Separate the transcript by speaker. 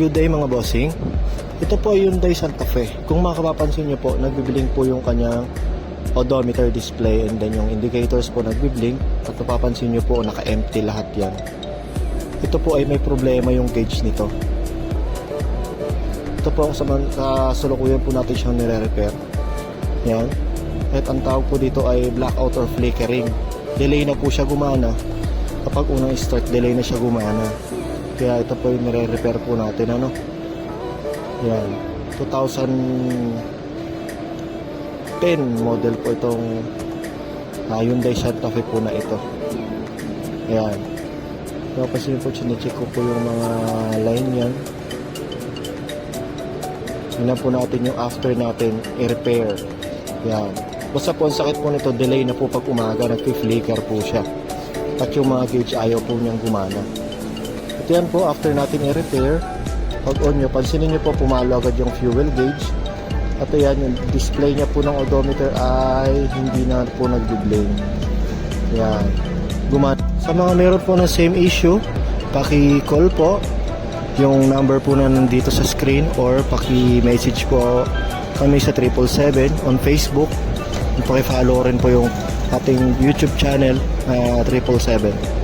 Speaker 1: Good day mga bossing. Ito po ay Hyundai Santa Fe. Kung makapapansin nyo po, nagbiblink po yung kanyang odometer display and then yung indicators po nagbiblink. At napapansin nyo po, naka-empty lahat yan. Ito po ay may problema yung gauge nito. Ito po sa sulukuyan po natin siyang nire-repair. Yan. At ang tawag po dito ay blackout or flickering. Delay na po siya gumana. Kapag unang start, delay na siya gumana. Kaya ito po yung nire-repair po natin, ano. Yan, 2010 model po itong Hyundai Santa Fe po na ito. Yan. Tapos yun po, chinecheck ko po yung mga line yan. Tingnan po natin yung after natin i-repair. Yan. Basta po ang sakit po nito, delay na po pag umaga, nag-flicker po siya. At yung mga gauge ayaw po niyang gumana. At yan po, after natin i-repair, pag on nyo, pansinin nyo po, pumalo agad yung fuel gauge. At yan, yung display niya po ng odometer ay hindi na po nag-blink. Yan. Sa mga meron po ng same issue, paki-call po yung number po na nandito sa screen or paki-message po kami sa 777 on Facebook. Paki-follow rin po yung ating YouTube channel 777.